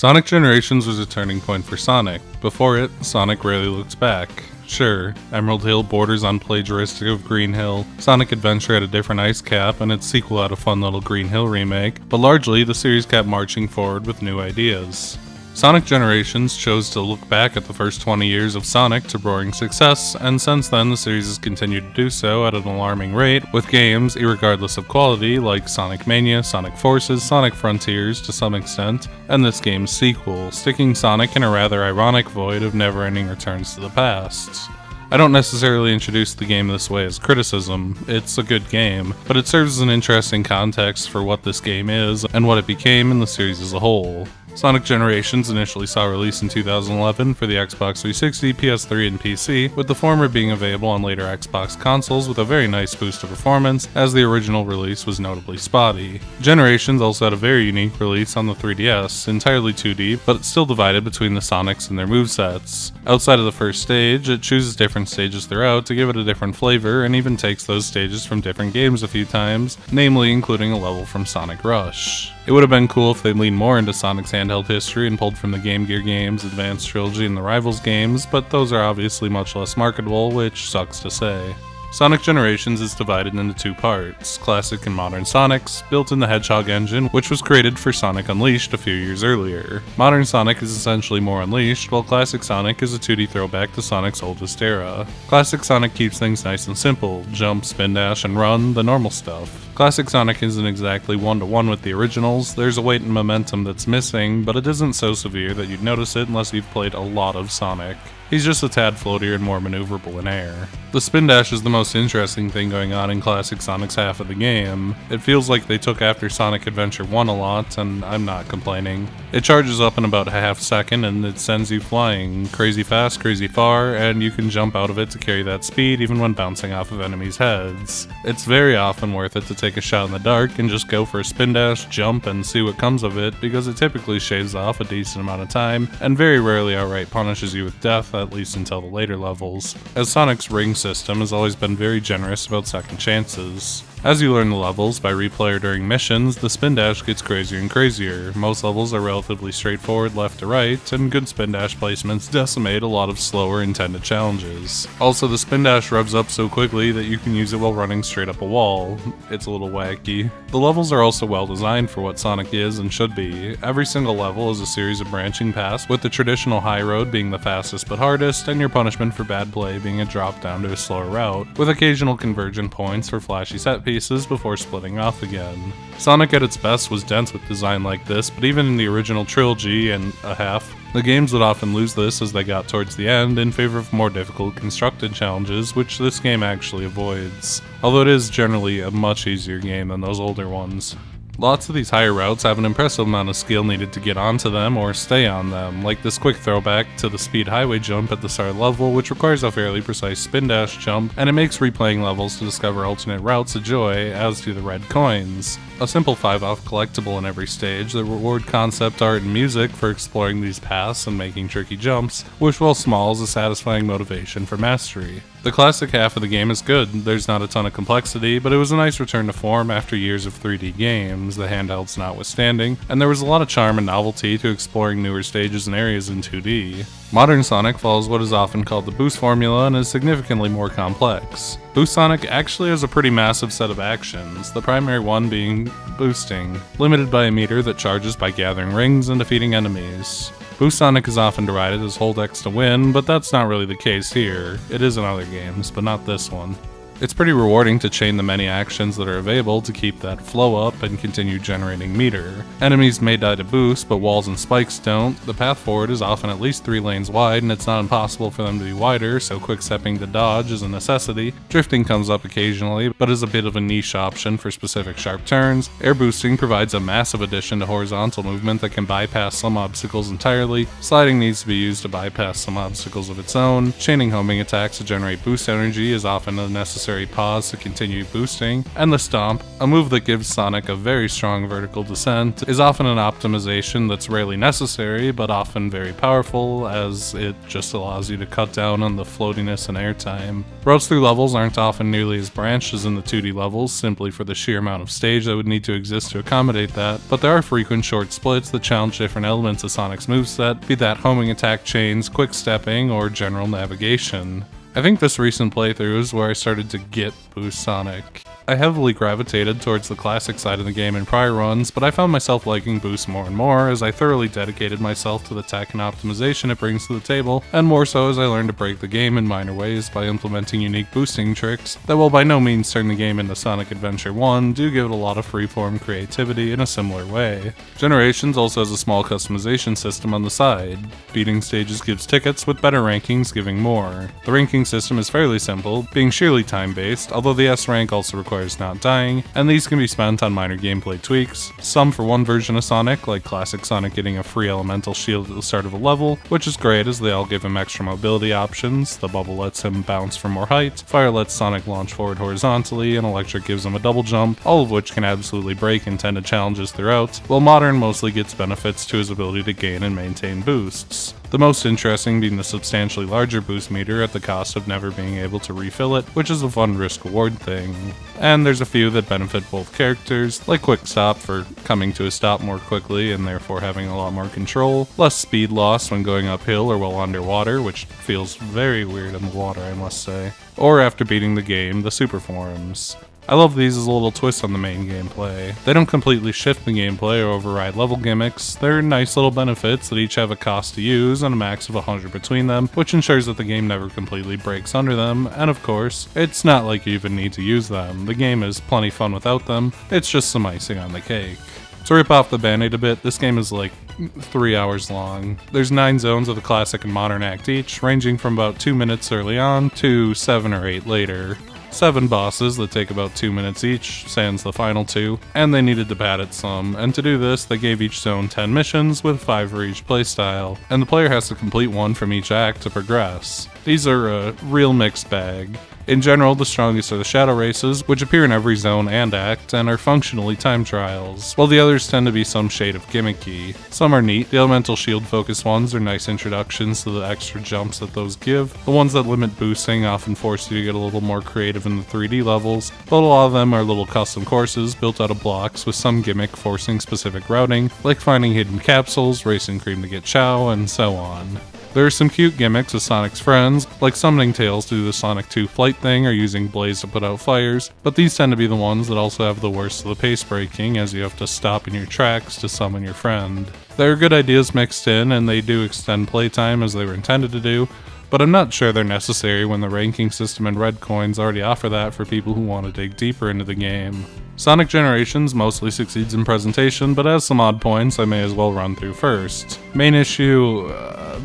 Sonic Generations was a turning point for Sonic. Before it, Sonic rarely looked back. Sure, Emerald Hill borders on plagiaristic of Green Hill, Sonic Adventure had a different Icecap, and its sequel had a fun little Green Hill remake, but largely the series kept marching forward with new ideas. Sonic Generations chose to look back at the first 20 years of Sonic to roaring success, and since then the series has continued to do so at an alarming rate, with games, irregardless of quality, like Sonic Mania, Sonic Forces, Sonic Frontiers to some extent, and this game's sequel, sticking Sonic in a rather ironic void of never-ending returns to the past. I don't necessarily introduce the game this way as criticism, it's a good game, but it serves as an interesting context for what this game is and what it became in the series as a whole. Sonic Generations initially saw release in 2011 for the Xbox 360, PS3, and PC, with the former being available on later Xbox consoles with a very nice boost to performance, as the original release was notably spotty. Generations also had a very unique release on the 3DS, entirely 2D, but it's still divided between the Sonics and their movesets. Outside of the first stage, it chooses different stages throughout to give it a different flavor, and even takes those stages from different games a few times, namely including a level from Sonic Rush. It would have been cool if they leaned more into Sonic's handheld history and pulled from the Game Gear games, Advanced Trilogy, and the Rivals games, but those are obviously much less marketable, which sucks to say. Sonic Generations is divided into two parts, Classic and Modern Sonics, built in the Hedgehog engine, which was created for Sonic Unleashed a few years earlier. Modern Sonic is essentially more Unleashed, while Classic Sonic is a 2D throwback to Sonic's oldest era. Classic Sonic keeps things nice and simple, jump, spin dash, and run, the normal stuff. Classic Sonic isn't exactly one-to-one with the originals, there's a weight and momentum that's missing, but it isn't so severe that you'd notice it unless you've played a lot of Sonic. He's just a tad floatier and more maneuverable in air. The spin dash is the most interesting thing going on in Classic Sonic's half of the game. It feels like they took after Sonic Adventure 1 a lot, and I'm not complaining. It charges up in about a half second and it sends you flying, crazy fast, crazy far, and you can jump out of it to carry that speed even when bouncing off of enemies' heads. It's very often worth it to take a shot in the dark and just go for a spin dash, jump, and see what comes of it, because it typically shaves off a decent amount of time, and very rarely outright punishes you with death, at least until the later levels, as Sonic's ring system has always been very generous about second chances. As you learn the levels by replay or during missions, the spin dash gets crazier and crazier. Most levels are relatively straightforward left to right, and good spin dash placements decimate a lot of slower intended challenges. Also, the spin dash revs up so quickly that you can use it while running straight up a wall. It's a little wacky. The levels are also well designed for what Sonic is and should be. Every single level is a series of branching paths, with the traditional high road being the fastest but hardest, and your punishment for bad play being a drop down to a slower route, with occasional convergent points for flashy set pieces before splitting off again. Sonic at its best was dense with design like this, but even in the original trilogy and a half, the games would often lose this as they got towards the end in favor of more difficult constructed challenges, which this game actually avoids, although it is generally a much easier game than those older ones. Lots of these higher routes have an impressive amount of skill needed to get onto them or stay on them, like this quick throwback to the speed highway jump at the start level, which requires a fairly precise spin dash jump, and it makes replaying levels to discover alternate routes a joy, as do the red coins. A simple 5-off collectible in every stage that reward concept art and music for exploring these paths and making tricky jumps, which while small is a satisfying motivation for mastery. The classic half of the game is good, there's not a ton of complexity, but it was a nice return to form after years of 3D games, the handhelds notwithstanding, and there was a lot of charm and novelty to exploring newer stages and areas in 2D. Modern Sonic follows what is often called the boost formula and is significantly more complex. Boost Sonic actually has a pretty massive set of actions, the primary one being boosting, limited by a meter that charges by gathering rings and defeating enemies. Boost Sonic is often derided as hold X to win, but that's not really the case here. It is in other games, but not this one. It's pretty rewarding to chain the many actions that are available to keep that flow up and continue generating meter. Enemies may die to boost, but walls and spikes don't. The path forward is often at least 3 lanes wide, and it's not impossible for them to be wider, so quick stepping to dodge is a necessity. Drifting comes up occasionally, but is a bit of a niche option for specific sharp turns. Air boosting provides a massive addition to horizontal movement that can bypass some obstacles entirely. Sliding needs to be used to bypass some obstacles of its own. Chaining homing attacks to generate boost energy is often a necessary necessary pause to continue boosting, and the stomp, a move that gives Sonic a very strong vertical descent, is often an optimization that's rarely necessary, but often very powerful, as it just allows you to cut down on the floatiness and airtime. Routes through levels aren't often nearly as branched as in the 2D levels, simply for the sheer amount of stage that would need to exist to accommodate that, but there are frequent short splits that challenge different elements of Sonic's moveset, be that homing attack chains, quick stepping, or general navigation. I think this recent playthrough is where I started to get Boost Sonic. I heavily gravitated towards the classic side of the game in prior runs, but I found myself liking Boost more and more as I thoroughly dedicated myself to the tech and optimization it brings to the table, and more so as I learned to break the game in minor ways by implementing unique boosting tricks that, while by no means turn the game into Sonic Adventure 1, do give it a lot of freeform creativity in a similar way. Generations also has a small customization system on the side. Beating stages gives tickets, with better rankings giving more. The ranking system is fairly simple, being sheerly time-based, although the S rank also requires not dying, and these can be spent on minor gameplay tweaks, some for one version of Sonic, like classic Sonic getting a free elemental shield at the start of a level, which is great as they all give him extra mobility options. The bubble lets him bounce from more height, fire lets Sonic launch forward horizontally, and electric gives him a double jump, all of which can absolutely break intended challenges throughout, while modern mostly gets benefits to his ability to gain and maintain boosts. The most interesting being the substantially larger boost meter at the cost of never being able to refill it, which is a fun risk-reward thing. And there's a few that benefit both characters, like Quick Stop for coming to a stop more quickly and therefore having a lot more control, less speed loss when going uphill or while underwater, which feels very weird in the water I must say, or after beating the game, the super forms. I love these as a little twist on the main gameplay. They don't completely shift the gameplay or override level gimmicks, they're nice little benefits that each have a cost to use and a max of 100 between them, which ensures that the game never completely breaks under them, and of course, it's not like you even need to use them. The game is plenty fun without them, it's just some icing on the cake. To rip off the band-aid a bit, this game is like 3 hours long. There's 9 zones of the classic and modern act each, ranging from about 2 minutes early on to 7 or 8 later. 7 bosses that take about 2 minutes each, sans the final 2, and they needed to pad it some, and to do this they gave each zone 10 missions with 5 for each playstyle, and the player has to complete one from each act to progress. These are a real mixed bag. In general, the strongest are the shadow races, which appear in every zone and act, and are functionally time trials, while the others tend to be some shade of gimmicky. Some are neat, the elemental shield focused ones are nice introductions to the extra jumps that those give. The ones that limit boosting often force you to get a little more creative in the 3D levels, but a lot of them are little custom courses built out of blocks with some gimmick forcing specific routing, like finding hidden capsules, racing Cream to get Chow, and so on. There are some cute gimmicks with Sonic's friends, like summoning Tails to do the Sonic 2 flight thing or using Blaze to put out fires, but these tend to be the ones that also have the worst of the pace breaking, as you have to stop in your tracks to summon your friend. There are good ideas mixed in, and they do extend playtime as they were intended to do, but I'm not sure they're necessary when the ranking system and red coins already offer that for people who want to dig deeper into the game. Sonic Generations mostly succeeds in presentation, but has some odd points I may as well run through first. Main issue,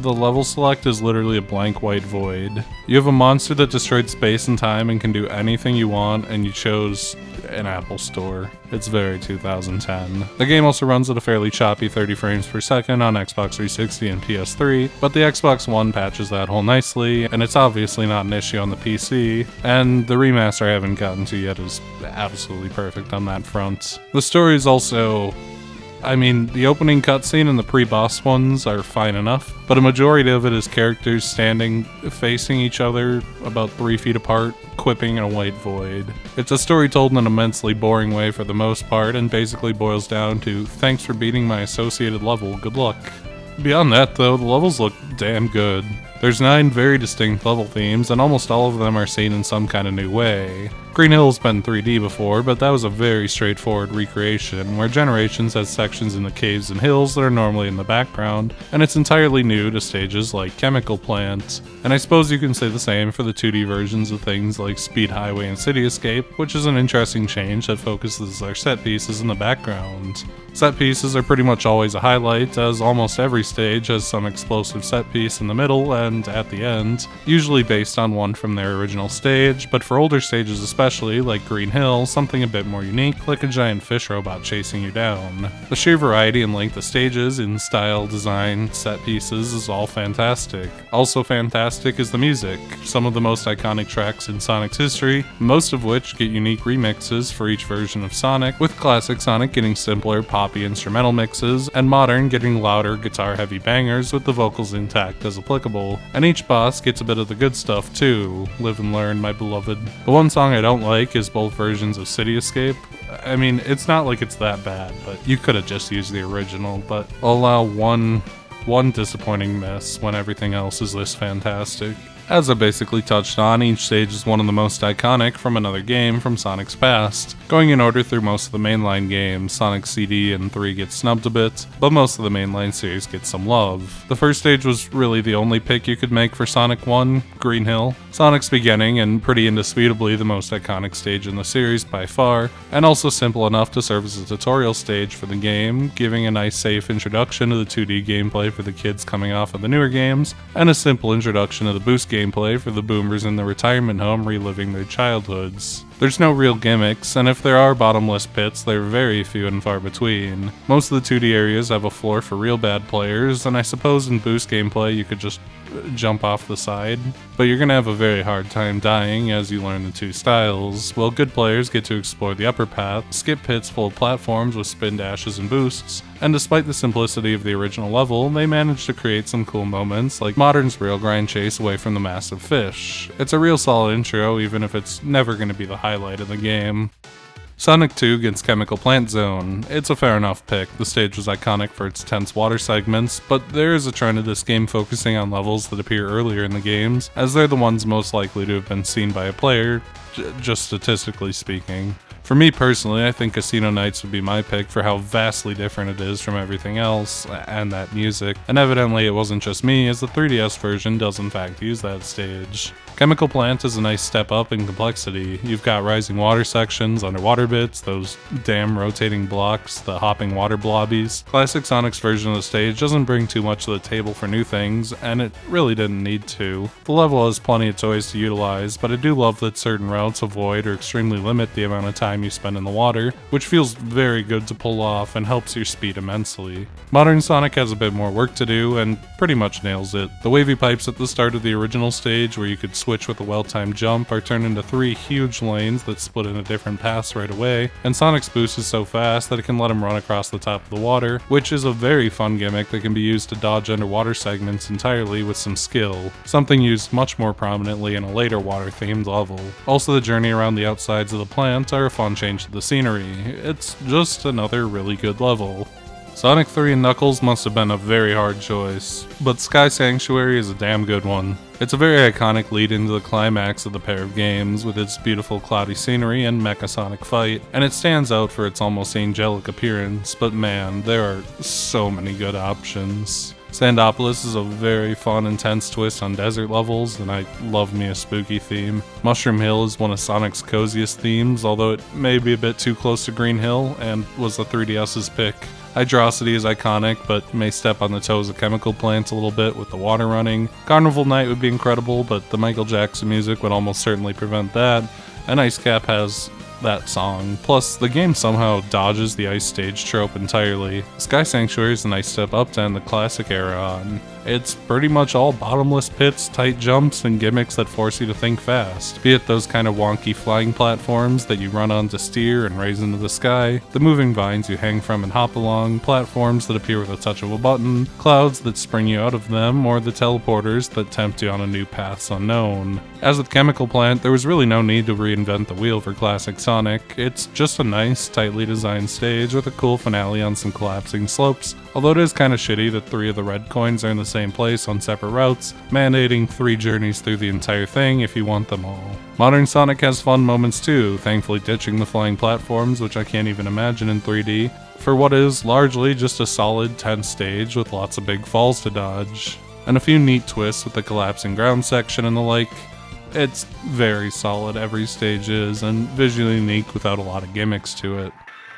the level select is literally a blank white void. You have a monster that destroyed space and time and can do anything you want, and you chose an Apple Store. It's very 2010. The game also runs at a fairly choppy 30 frames per second on Xbox 360 and PS3, but the Xbox One patches that hole nicely, and it's obviously not an issue on the PC, and the remaster I haven't gotten to yet is absolutely perfect on that front. The story is also... the opening cutscene and the pre-boss ones are fine enough, but a majority of it is characters standing facing each other about 3 feet apart, quipping in a white void. It's a story told in an immensely boring way for the most part, and basically boils down to, thanks for beating my associated level, good luck. Beyond that though, the levels look damn good. There's 9 very distinct level themes, and almost all of them are seen in some kind of new way. Green Hill's been 3D before, but that was a very straightforward recreation, where Generations has sections in the caves and hills that are normally in the background, and it's entirely new to stages like Chemical Plant. And I suppose you can say the same for the 2D versions of things like Speed Highway and City Escape, which is an interesting change that focuses our set pieces in the background. Set pieces are pretty much always a highlight, as almost every stage has some explosive set piece in the middle and at the end, usually based on one from their original stage, but for older stages especially, especially, like Green Hill, something a bit more unique, like a giant fish robot chasing you down. The sheer variety and length of stages in style, design, set pieces is all fantastic. Also fantastic is the music, some of the most iconic tracks in Sonic's history, most of which get unique remixes for each version of Sonic, with classic Sonic getting simpler, poppy instrumental mixes, and modern getting louder, guitar-heavy bangers with the vocals intact as applicable. And each boss gets a bit of the good stuff too. Live and learn, my beloved. The one song I don't like is both versions of City Escape. I mean, it's not like it's that bad, but you could have just used the original, but I'll allow one disappointing miss when everything else is this fantastic. As I basically touched on, each stage is one of the most iconic from another game from Sonic's past. Going in order through most of the mainline games, Sonic CD and 3 get snubbed a bit, but most of the mainline series get some love. The first stage was really the only pick you could make for Sonic 1, Green Hill. Sonic's beginning, and pretty indisputably the most iconic stage in the series by far, and also simple enough to serve as a tutorial stage for the game, giving a nice safe introduction to the 2D gameplay for the kids coming off of the newer games, and a simple introduction to the boost gameplay for the boomers in the retirement home reliving their childhoods. There's no real gimmicks, and if there are bottomless pits, they're very few and far between. Most of the 2D areas have a floor for real bad players, and I suppose in boost gameplay you could just jump off the side, but you're gonna have a very hard time dying as you learn the two styles, while good players get to explore the upper path, skip pits full of platforms with spin dashes and boosts, and despite the simplicity of the original level, they managed to create some cool moments like Modern's rail grind chase away from the massive fish. It's a real solid intro even if it's never going to be the highlight of the game. Sonic 2 gets Chemical Plant Zone. It's a fair enough pick. The stage was iconic for its tense water segments, but there is a trend of this game focusing on levels that appear earlier in the games, as they're the ones most likely to have been seen by a player, just statistically speaking. For me personally, I think Casino Nights would be my pick for how vastly different it is from everything else, and that music. And evidently it wasn't just me, as the 3DS version does in fact use that stage. Chemical Plant is a nice step up in complexity. You've got rising water sections, underwater bits, those damn rotating blocks, the hopping water blobbies. Classic Sonic's version of the stage doesn't bring too much to the table for new things, and it really didn't need to. The level has plenty of toys to utilize, but I do love that certain routes avoid or extremely limit the amount of time you spend in the water, which feels very good to pull off and helps your speed immensely. Modern Sonic has a bit more work to do, and pretty much nails it. The wavy pipes at the start of the original stage, where you could switch with a well-timed jump, are turned into 3 huge lanes that split into different paths right away, and Sonic's boost is so fast that it can let him run across the top of the water, which is a very fun gimmick that can be used to dodge underwater segments entirely with some skill, something used much more prominently in a later water-themed level. Also, the journey around the outsides of the plant are a fun change to the scenery. It's just another really good level. Sonic 3 and Knuckles must have been a very hard choice, but Sky Sanctuary is a damn good one. It's a very iconic lead into the climax of the pair of games, with its beautiful cloudy scenery and Mecha Sonic fight, and it stands out for its almost angelic appearance, but man, there are so many good options. Sandopolis is a very fun, intense twist on desert levels, and I love me a spooky theme. Mushroom Hill is one of Sonic's coziest themes, although it may be a bit too close to Green Hill, and was the 3DS's pick. Hydrocity is iconic, but may step on the toes of Chemical Plant a little bit with the water running. Carnival Night would be incredible, but the Michael Jackson music would almost certainly prevent that, and Icecap has that song. Plus, the game somehow dodges the ice stage trope entirely. Sky Sanctuary is a nice step up to end the classic era on. It's pretty much all bottomless pits, tight jumps, and gimmicks that force you to think fast. Be it those kind of wonky flying platforms that you run on to steer and raise into the sky, the moving vines you hang from and hop along, platforms that appear with a touch of a button, clouds that spring you out of them, or the teleporters that tempt you on a new paths unknown. As with Chemical Plant, there was really no need to reinvent the wheel for classic Sonic. It's just a nice, tightly designed stage with a cool finale on some collapsing slopes, although it is kinda shitty that 3 of the red coins are in the same place on separate routes, mandating 3 journeys through the entire thing if you want them all. Modern Sonic has fun moments too, thankfully ditching the flying platforms, which I can't even imagine in 3D, for what is largely just a solid, tense stage with lots of big falls to dodge. And a few neat twists with the collapsing ground section and the like. It's very solid, every stage is, and visually unique without a lot of gimmicks to it.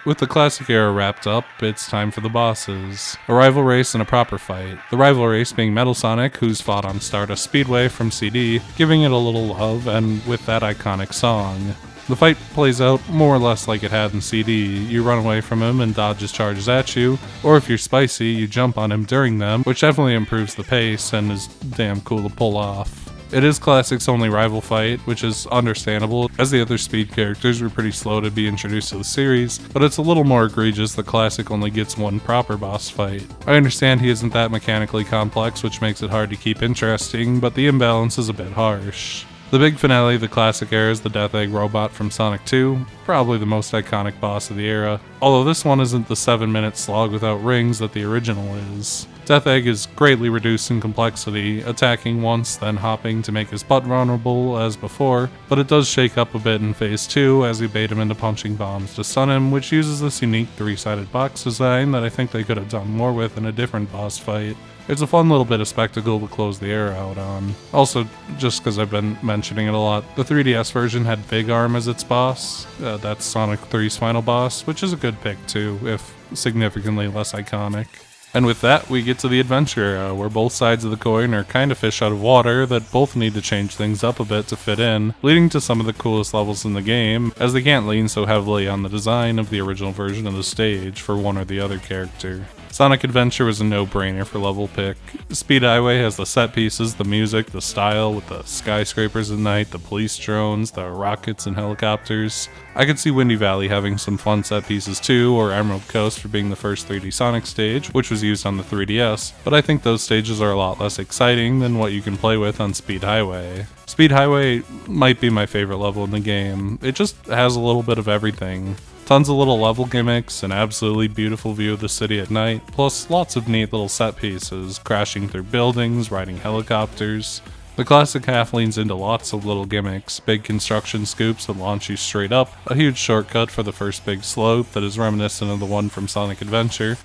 With the classic era wrapped up, it's time for the bosses. A rival race and a proper fight. The rival race being Metal Sonic, who's fought on Stardust Speedway from CD, giving it a little love, and with that iconic song. The fight plays out more or less like it had in CD. You run away from him and dodges charges at you, or if you're spicy, you jump on him during them, which definitely improves the pace and is damn cool to pull off. It is Classic's only rival fight, which is understandable, as the other Speed characters were pretty slow to be introduced to the series, but it's a little more egregious that Classic only gets one proper boss fight. I understand he isn't that mechanically complex, which makes it hard to keep interesting, but the imbalance is a bit harsh. The big finale of the Classic era is the Death Egg robot from Sonic 2, probably the most iconic boss of the era, although this one isn't the 7-minute slog without rings that the original is. Death Egg is greatly reduced in complexity, attacking once, then hopping to make his butt vulnerable as before, but it does shake up a bit in Phase 2 as you bait him into punching bombs to stun him, which uses this unique 3-sided box design that I think they could have done more with in a different boss fight. It's a fun little bit of spectacle to close the era out on. Also, just because I've been mentioning it a lot, the 3DS version had Big Arm as its boss. That's Sonic 3's final boss, which is a good pick too, if significantly less iconic. And with that, we get to the adventure era, where both sides of the coin are kind of fish out of water that both need to change things up a bit to fit in, leading to some of the coolest levels in the game, as they can't lean so heavily on the design of the original version of the stage for one or the other character. Sonic Adventure was a no-brainer for level pick. Speed Highway has the set pieces, the music, the style, with the skyscrapers at night, the police drones, the rockets and helicopters. I could see Windy Valley having some fun set pieces too, or Emerald Coast for being the first 3D Sonic stage, which was used on the 3DS, but I think those stages are a lot less exciting than what you can play with on Speed Highway. Speed Highway might be my favorite level in the game. It just has a little bit of everything. Tons of little level gimmicks, an absolutely beautiful view of the city at night, plus lots of neat little set pieces, crashing through buildings, riding helicopters. The classic half leans into lots of little gimmicks, big construction scoops that launch you straight up, a huge shortcut for the first big slope that is reminiscent of the one from Sonic Adventure,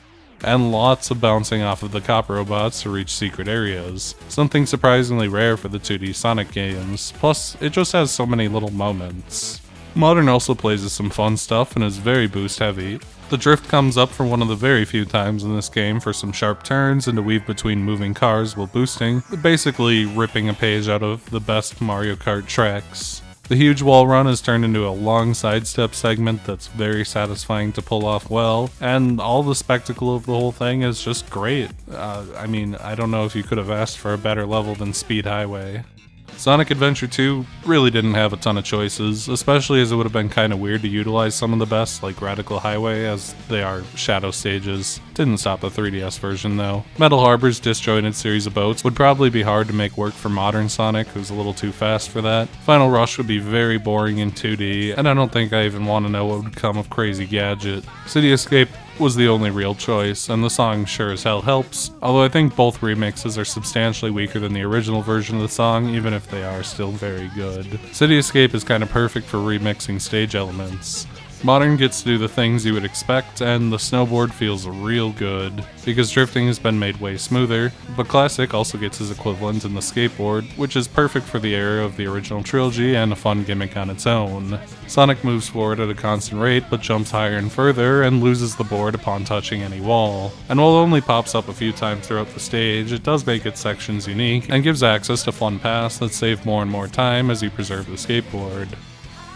and lots of bouncing off of the cop robots to reach secret areas, something surprisingly rare for the 2D Sonic games, plus it just has so many little moments. Modern also plays with some fun stuff and is very boost heavy. The drift comes up for one of the very few times in this game for some sharp turns and to weave between moving cars while boosting, basically ripping a page out of the best Mario Kart tracks. The huge wall run is turned into a long sidestep segment that's very satisfying to pull off well, and all the spectacle of the whole thing is just great. I don't know if you could have asked for a better level than Speed Highway. Sonic Adventure 2 really didn't have a ton of choices, especially as it would have been kinda weird to utilize some of the best, like Radical Highway, as they are shadow stages. Didn't stop the 3DS version though. Metal Harbor's disjointed series of boats would probably be hard to make work for modern Sonic, who's a little too fast for that. Final Rush would be very boring in 2D, and I don't think I even want to know what would come of Crazy Gadget. City Escape was the only real choice, and the song sure as hell helps, although I think both remixes are substantially weaker than the original version of the song, even if they are still very good. City Escape is kinda perfect for remixing stage elements. Modern gets to do the things you would expect, and the snowboard feels real good, because drifting has been made way smoother, but Classic also gets his equivalent in the skateboard, which is perfect for the era of the original trilogy and a fun gimmick on its own. Sonic moves forward at a constant rate, but jumps higher and further, and loses the board upon touching any wall. And while it only pops up a few times throughout the stage, it does make its sections unique, and gives access to fun paths that save more and more time as you preserve the skateboard.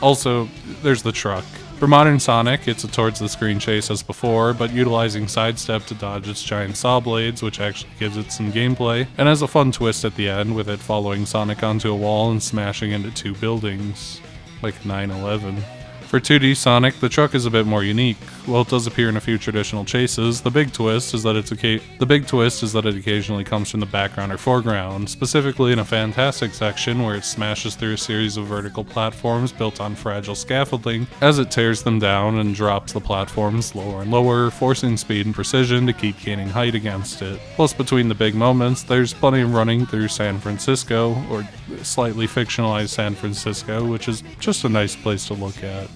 Also, there's the truck. For modern Sonic, it's a towards the screen chase as before, but utilizing sidestep to dodge its giant saw blades, which actually gives it some gameplay, and has a fun twist at the end with it following Sonic onto a wall and smashing into two buildings, like 9/11. For 2D Sonic, the truck is a bit more unique. While it does appear in a few traditional chases, the big twist is that it occasionally comes from the background or foreground, specifically in a fantastic section where it smashes through a series of vertical platforms built on fragile scaffolding as it tears them down and drops the platforms lower and lower, forcing speed and precision to keep gaining height against it. Plus, between the big moments, there's plenty of running through San Francisco, or slightly fictionalized San Francisco, which is just a nice place to look at.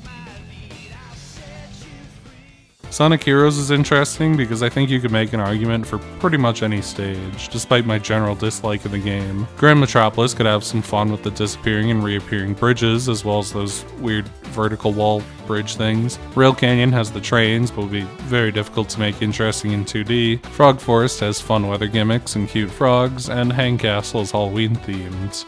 Sonic Heroes is interesting because I think you could make an argument for pretty much any stage, despite my general dislike of the game. Grand Metropolis could have some fun with the disappearing and reappearing bridges, as well as those weird vertical wall bridge things. Rail Canyon has the trains, but will be very difficult to make interesting in 2D. Frog Forest has fun weather gimmicks and cute frogs, and Hang Castle is Halloween themed.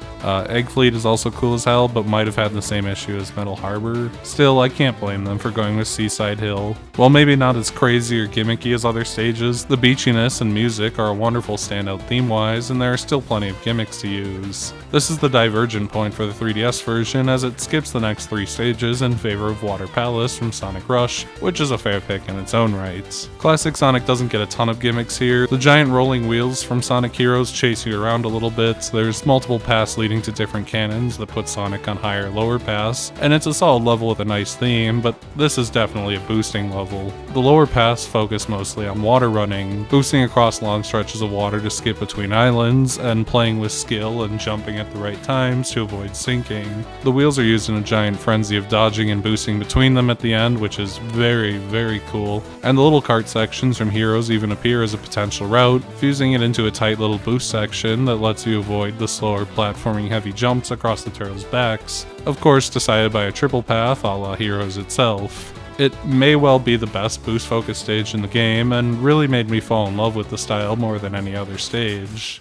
Egg Fleet is also cool as hell, but might have had the same issue as Metal Harbor. Still, I can't blame them for going with Seaside Hill. While maybe not as crazy or gimmicky as other stages, the beachiness and music are a wonderful standout theme-wise, and there are still plenty of gimmicks to use. This is the divergent point for the 3DS version, as it skips the next 3 stages in favor of Water Palace from Sonic Rush, which is a fair pick in its own right. Classic Sonic doesn't get a ton of gimmicks here. The giant rolling wheels from Sonic Heroes chase you around a little bit, there's multiple paths leading to different cannons that put Sonic on higher lower paths, and it's a solid level with a nice theme, but this is definitely a boosting level. The lower paths focus mostly on water running, boosting across long stretches of water to skip between islands, and playing with skill and jumping at the right times to avoid sinking. The wheels are used in a giant frenzy of dodging and boosting between them at the end, which is very, very cool. And the little cart sections from Heroes even appear as a potential route, fusing it into a tight little boost section that lets you avoid the slower platforming heavy jumps across the turtles' backs. Of course, decided by a triple path a la Heroes itself. It may well be the best boost focus stage in the game, and really made me fall in love with the style more than any other stage.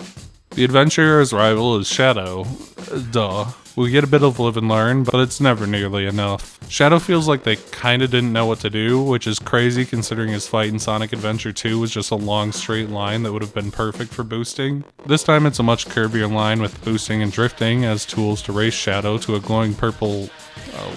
The adventurer's rival is Shadow. Duh. We get a bit of live and learn, but it's never nearly enough. Shadow feels like they kinda didn't know what to do, which is crazy considering his fight in Sonic Adventure 2 was just a long straight line that would have been perfect for boosting. This time it's a much curvier line with boosting and drifting as tools to race Shadow to a glowing purple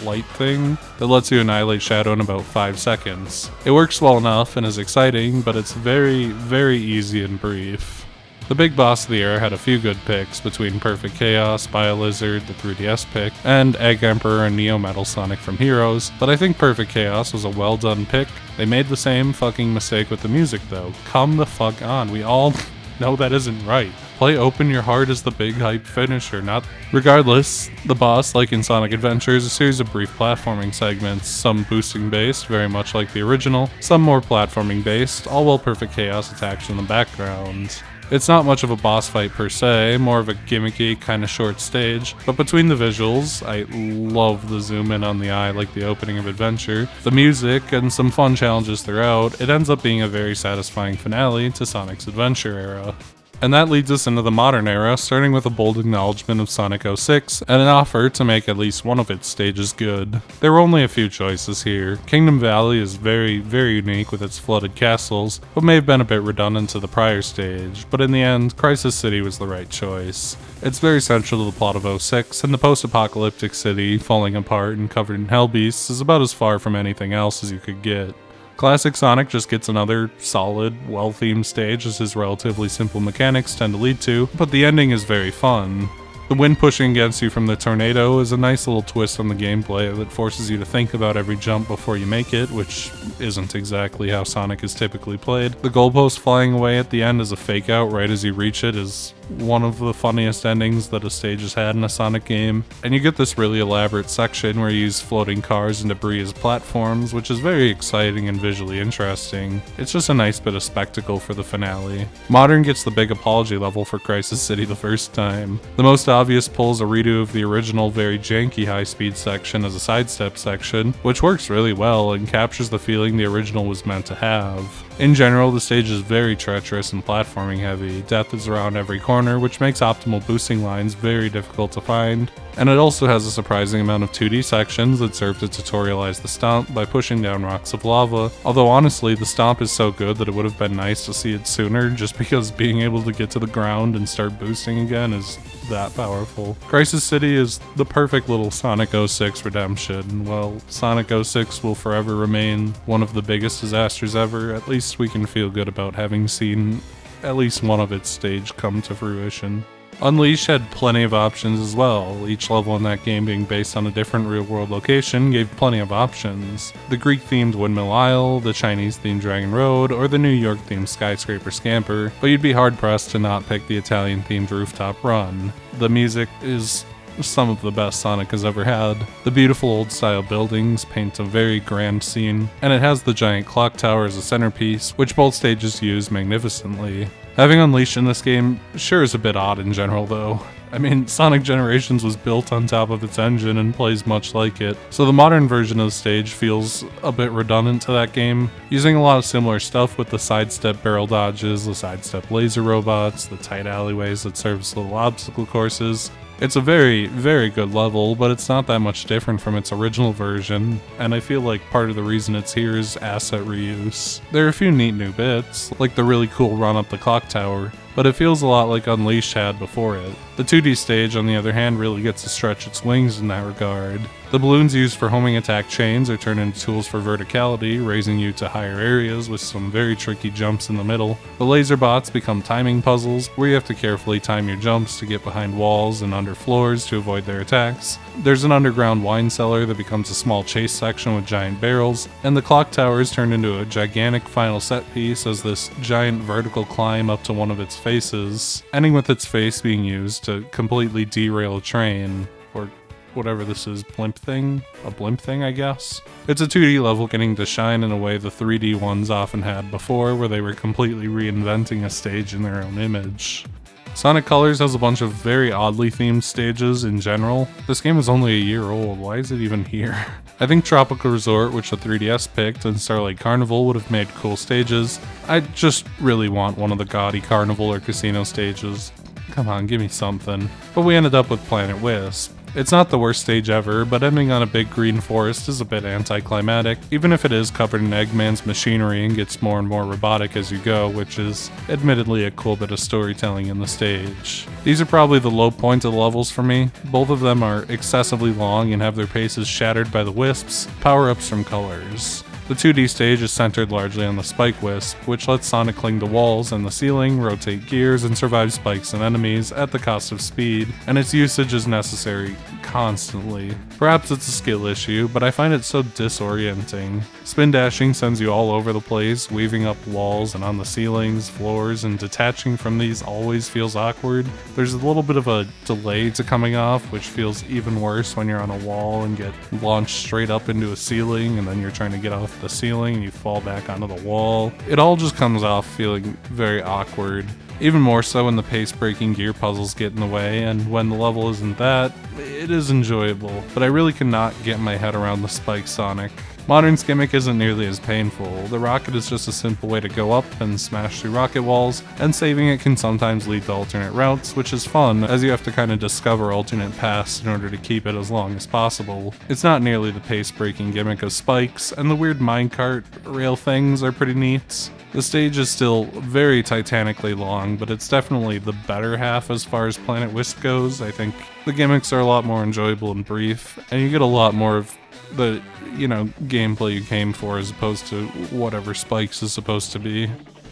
light thing that lets you annihilate Shadow in about 5 seconds. It works well enough and is exciting, but it's very, very easy and brief. The big boss of the era had a few good picks between Perfect Chaos, BioLizard, the 3DS pick, and Egg Emperor and Neo Metal Sonic from Heroes, but I think Perfect Chaos was a well done pick. They made the same fucking mistake with the music though. Come the fuck on, we all know that isn't right. Play Open Your Heart as the big hype finisher, not... Regardless, the boss, like in Sonic Adventure, is a series of brief platforming segments, some boosting based, very much like the original, some more platforming based, all while Perfect Chaos attacks in the background. It's not much of a boss fight per se, more of a gimmicky, kinda short stage, but between the visuals, I love the zoom in on the eye like the opening of Adventure, the music, and some fun challenges throughout, it ends up being a very satisfying finale to Sonic's Adventure era. And that leads us into the modern era, starting with a bold acknowledgement of Sonic 06 and an offer to make at least one of its stages good. There were only a few choices here. Kingdom Valley is very, very unique with its flooded castles, but may have been a bit redundant to the prior stage, but in the end, Crisis City was the right choice. It's very central to the plot of 06, and the post-apocalyptic city, falling apart and covered in hell beasts, is about as far from anything else as you could get. Classic Sonic just gets another solid, well-themed stage as his relatively simple mechanics tend to lead to, but the ending is very fun. The wind pushing against you from the tornado is a nice little twist on the gameplay that forces you to think about every jump before you make it, which isn't exactly how Sonic is typically played. The goalpost flying away at the end as a fake out right as you reach it is one of the funniest endings that a stage has had in a Sonic game, and you get this really elaborate section where you use floating cars and debris as platforms, which is very exciting and visually interesting. It's just a nice bit of spectacle for the finale. Modern gets the big apology level for Crisis City the first time. The most obvious pull is a redo of the original very janky high-speed section as a sidestep section, which works really well and captures the feeling the original was meant to have. In general, the stage is very treacherous and platforming heavy. Death is around every corner, which makes optimal boosting lines very difficult to find. And it also has a surprising amount of 2D sections that serve to tutorialize the stomp by pushing down rocks of lava, although honestly, the stomp is so good that it would have been nice to see it sooner, just because being able to get to the ground and start boosting again is that powerful. Crisis City is the perfect little Sonic 06 redemption. While Sonic 06 will forever remain one of the biggest disasters ever, at least we can feel good about having seen at least one of its stage come to fruition. Unleash had plenty of options as well, each level in that game being based on a different real-world location gave plenty of options. The Greek-themed Windmill Isle, the Chinese-themed Dragon Road, or the New York-themed Skyscraper Scamper, but you'd be hard-pressed to not pick the Italian-themed Rooftop Run. The music is some of the best Sonic has ever had. The beautiful old-style buildings paint a very grand scene, and it has the giant clock tower as a centerpiece, which both stages use magnificently. Having Unleashed in this game sure is a bit odd in general though. I mean, Sonic Generations was built on top of its engine and plays much like it, so the modern version of the stage feels a bit redundant to that game, using a lot of similar stuff with the sidestep barrel dodges, the sidestep laser robots, the tight alleyways that serve as little obstacle courses. It's a very, very good level, but it's not that much different from its original version, and I feel like part of the reason it's here is asset reuse. There are a few neat new bits, like the really cool run up the clock tower, but it feels a lot like Unleashed had before it. The 2D stage, on the other hand, really gets to stretch its wings in that regard. The balloons used for homing attack chains are turned into tools for verticality, raising you to higher areas with some very tricky jumps in the middle. The laser bots become timing puzzles, where you have to carefully time your jumps to get behind walls and under floors to avoid their attacks. There's an underground wine cellar that becomes a small chase section with giant barrels, and the clock tower is turned into a gigantic final set piece as this giant vertical climb up to one of its faces, ending with its face being used to completely derail a train, or whatever this is, blimp thing? A blimp thing, I guess? It's a 2D level getting to shine in a way the 3D ones often had before, where they were completely reinventing a stage in their own image. Sonic Colors has a bunch of very oddly themed stages in general. This game is only a year old, why is it even here? I think Tropical Resort, which the 3DS picked, and Starlight Carnival would have made cool stages. I just really want one of the gaudy carnival or casino stages. Come on, give me something. But we ended up with Planet Wisp. It's not the worst stage ever, but ending on a big green forest is a bit anticlimactic, even if it is covered in Eggman's machinery and gets more and more robotic as you go, which is admittedly a cool bit of storytelling in the stage. These are probably the low point of the levels for me. Both of them are excessively long and have their paces shattered by the Wisps, power-ups from Colors. The 2D stage is centered largely on the Spike Wisp, which lets Sonic cling to walls and the ceiling, rotate gears, and survive spikes and enemies at the cost of speed, and its usage is necessary constantly. Perhaps it's a skill issue, but I find it so disorienting. Spin dashing sends you all over the place, weaving up walls and on the ceilings, floors, and detaching from these always feels awkward. There's a little bit of a delay to coming off, which feels even worse when you're on a wall and get launched straight up into a ceiling, and then you're trying to get off the ceiling and you fall back onto the wall. It all just comes off feeling very awkward. Even more so when the pace-breaking gear puzzles get in the way, and when the level isn't that, it is enjoyable, but I really cannot get my head around the Spike Sonic. Modern's gimmick isn't nearly as painful. The rocket is just a simple way to go up and smash through rocket walls, and saving it can sometimes lead to alternate routes, which is fun, as you have to kind of discover alternate paths in order to keep it as long as possible. It's not nearly the pace-breaking gimmick of spikes, and the weird minecart rail things are pretty neat. The stage is still very titanically long, but it's definitely the better half as far as Planet Wisp goes. I think the gimmicks are a lot more enjoyable and brief, and you get a lot more of the, gameplay you came for as opposed to whatever Spikes is supposed to be.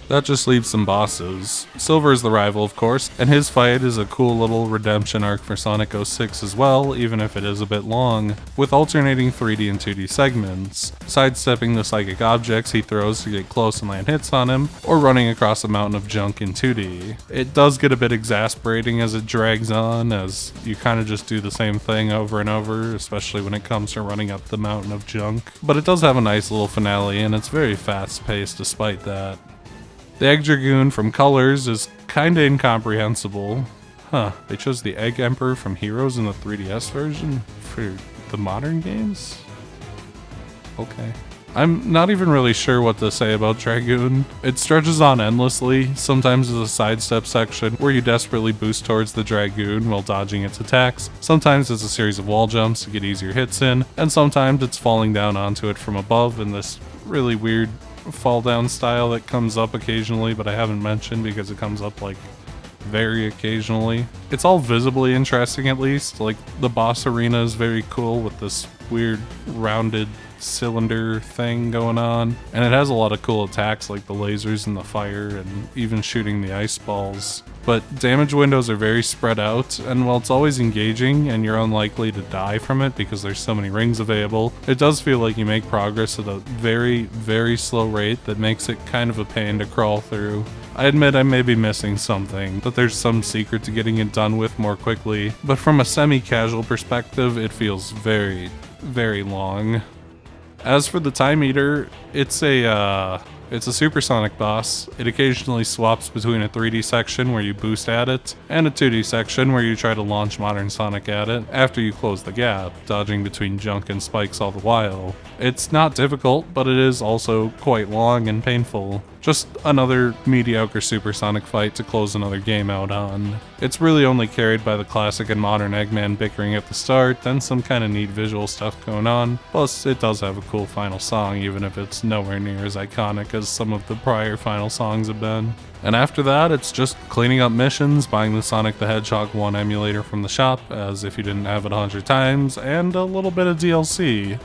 That just leaves some bosses. Silver is the rival, of course, and his fight is a cool little redemption arc for Sonic 06 as well, even if it is a bit long, with alternating 3D and 2D segments, sidestepping the psychic objects he throws to get close and land hits on him, or running across a mountain of junk in 2D. It does get a bit exasperating as it drags on, as you kind of just do the same thing over and over, especially when it comes to running up the mountain of junk. But it does have a nice little finale, and it's very fast-paced despite that. The Egg Dragoon from Colors is kinda incomprehensible. They chose the Egg Emperor from Heroes in the 3DS version for the modern games? Okay. I'm not even really sure what to say about Dragoon. It stretches on endlessly. Sometimes there's a sidestep section where you desperately boost towards the Dragoon while dodging its attacks. Sometimes it's a series of wall jumps to get easier hits in, and sometimes it's falling down onto it from above in this really weird fall down style that comes up occasionally, but I haven't mentioned because it comes up like very occasionally. It's all visibly interesting, at least. Like, the boss arena is very cool with this weird rounded cylinder thing going on, and it has a lot of cool attacks like the lasers and the fire and even shooting the ice balls. But damage windows are very spread out, and while it's always engaging and you're unlikely to die from it because there's so many rings available, it does feel like you make progress at a very, very slow rate that makes it kind of a pain to crawl through. I admit I may be missing something, that there's some secret to getting it done with more quickly, but from a semi-casual perspective, it feels very, very long. As for the time eater, it's a It's a supersonic boss. It occasionally swaps between a 3D section where you boost at it, and a 2D section where you try to launch modern Sonic at it after you close the gap, dodging between junk and spikes all the while. It's not difficult, but it is also quite long and painful. Just another mediocre supersonic fight to close another game out on. It's really only carried by the classic and modern Eggman bickering at the start, then some kinda neat visual stuff going on, plus it does have a cool final song even if it's nowhere near as iconic as some of the prior final songs have been. And after that, it's just cleaning up missions, buying the Sonic the Hedgehog 1 emulator from the shop, as if you didn't have it 100 times, and a little bit of DLC.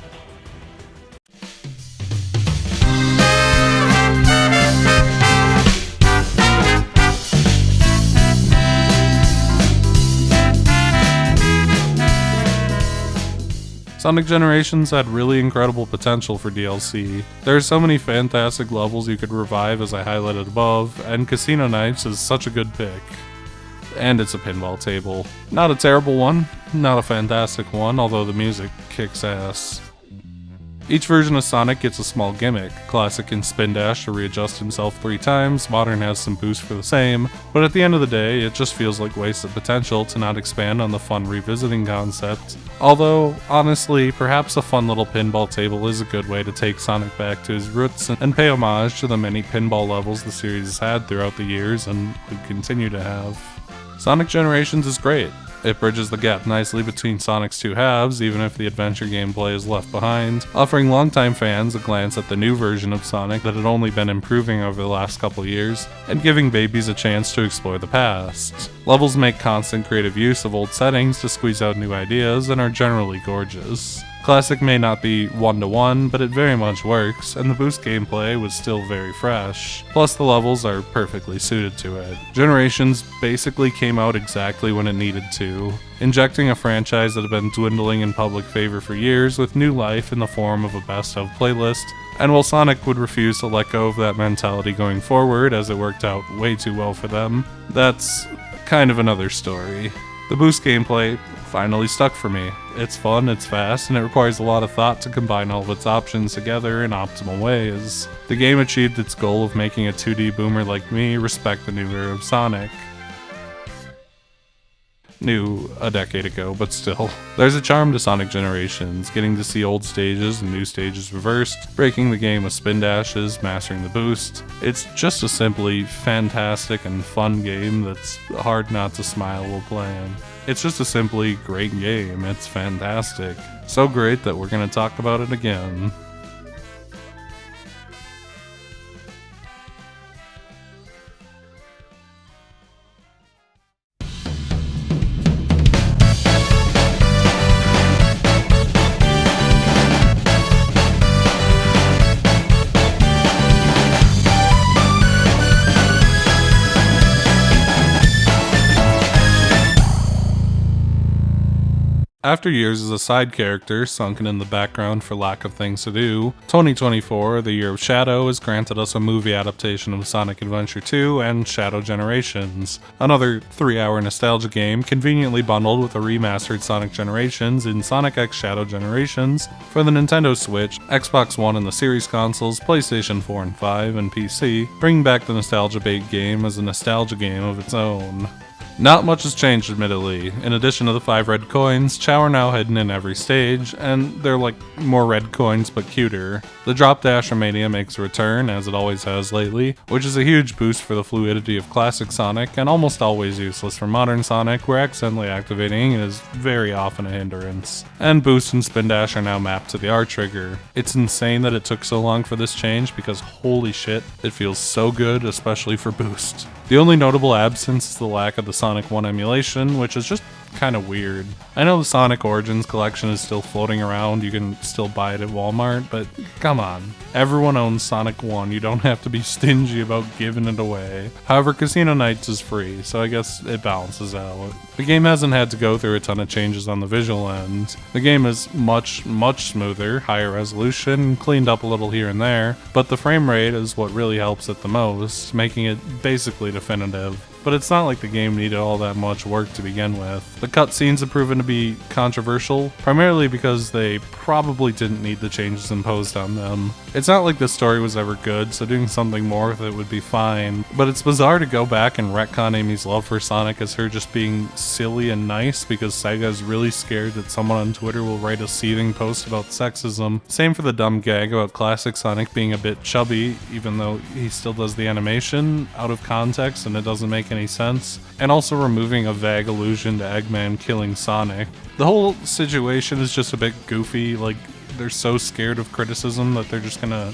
Sonic Generations had really incredible potential for DLC. There are so many fantastic levels you could revive as I highlighted above, and Casino Nights is such a good pick. And it's a pinball table. Not a terrible one, not a fantastic one, although the music kicks ass. Each version of Sonic gets a small gimmick. Classic can spin dash to readjust himself 3 times, Modern has some boost for the same, but at the end of the day, it just feels like wasted potential to not expand on the fun revisiting concept. Although, honestly, perhaps a fun little pinball table is a good way to take Sonic back to his roots and pay homage to the many pinball levels the series has had throughout the years and would continue to have. Sonic Generations is great. It bridges the gap nicely between Sonic's two halves, even if the adventure gameplay is left behind, offering longtime fans a glance at the new version of Sonic that had only been improving over the last couple years, and giving babies a chance to explore the past. Levels make constant creative use of old settings to squeeze out new ideas and are generally gorgeous. Classic may not be one-to-one, but it very much works, and the boost gameplay was still very fresh. Plus the levels are perfectly suited to it. Generations basically came out exactly when it needed to, injecting a franchise that had been dwindling in public favor for years with new life in the form of a best-of playlist, and while Sonic would refuse to let go of that mentality going forward as it worked out way too well for them, that's kind of another story. The boost gameplay finally stuck for me. It's fun, it's fast, and it requires a lot of thought to combine all of its options together in optimal ways. The game achieved its goal of making a 2D boomer like me respect the new era of Sonic. New a decade ago, but still. There's a charm to Sonic Generations, getting to see old stages and new stages reversed, breaking the game with spin dashes, mastering the boost. It's just a simply fantastic and fun game that's hard not to smile while playing. It's just a simply great game, it's fantastic. So great that we're gonna talk about it again. After years as a side character, sunken in the background for lack of things to do, 2024, the year of Shadow, has granted us a movie adaptation of Sonic Adventure 2 and Shadow Generations, another 3-hour nostalgia game conveniently bundled with a remastered Sonic Generations in Sonic X Shadow Generations for the Nintendo Switch, Xbox One and the Series consoles, PlayStation 4 and 5, and PC, bringing back the nostalgia bait game as a nostalgia game of its own. Not much has changed, admittedly. In addition to the 5 red coins, Chow are now hidden in every stage, and they're like more red coins but cuter. The Drop Dasher Mania makes a return, as it always has lately, which is a huge boost for the fluidity of classic Sonic, and almost always useless for modern Sonic, where accidentally activating is very often a hindrance. And Boost and Spin Dash are now mapped to the R trigger. It's insane that it took so long for this change, because holy shit, it feels so good, especially for Boost. The only notable absence is the lack of the Sonic 1 emulation, which is just kind of weird. I know the Sonic Origins collection is still floating around, you can still buy it at Walmart, but come on. Everyone owns Sonic 1, you don't have to be stingy about giving it away. However, Casino Nights is free, so I guess it balances out. The game hasn't had to go through a ton of changes on the visual end. The game is much smoother, higher resolution, cleaned up a little here and there, but the frame rate is what really helps it the most, making it basically definitive. but it's not like the game needed all that much work to begin with. The cutscenes have proven to be controversial, primarily because they probably didn't need the changes imposed on them. It's not like the story was ever good, so doing something more with it would be fine, but it's bizarre to go back and retcon Amy's love for Sonic as her just being silly and nice because Sega is really scared that someone on Twitter will write a seething post about sexism. Same for the dumb gag about classic Sonic being a bit chubby, even though he still does the animation out of context and it doesn't make any sense, and also removing a vague allusion to Eggman killing Sonic. The whole situation is just a bit goofy, like they're so scared of criticism that they're just gonna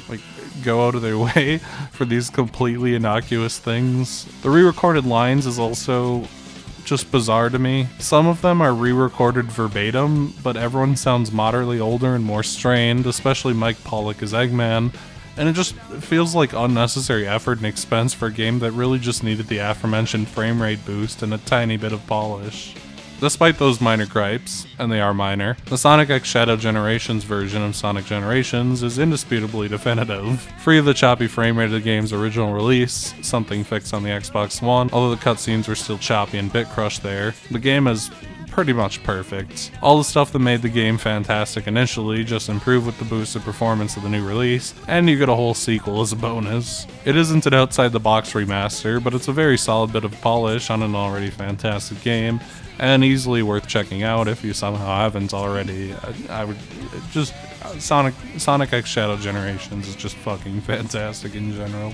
go out of their way for these completely innocuous things. The re-recorded lines is also just bizarre to me. Some of them are re-recorded verbatim, but everyone sounds moderately older and more strained, especially Mike Pollock as Eggman, and it just feels like unnecessary effort and expense for a game that really just needed the aforementioned frame rate boost and a tiny bit of polish. Despite those minor gripes, and they are minor, the Sonic X Shadow Generations version of Sonic Generations is indisputably definitive. Free of the choppy frame rate of the game's original release, something fixed on the Xbox One, although the cutscenes were still choppy and bit crushed there, the game is pretty much perfect. All the stuff that made the game fantastic initially just improved with the boosted performance of the new release, and you get a whole sequel as a bonus. It isn't an outside-the-box remaster, but it's a very solid bit of polish on an already fantastic game, and easily worth checking out if you somehow haven't already. I would just Sonic X Shadow Generations is just fucking fantastic in general.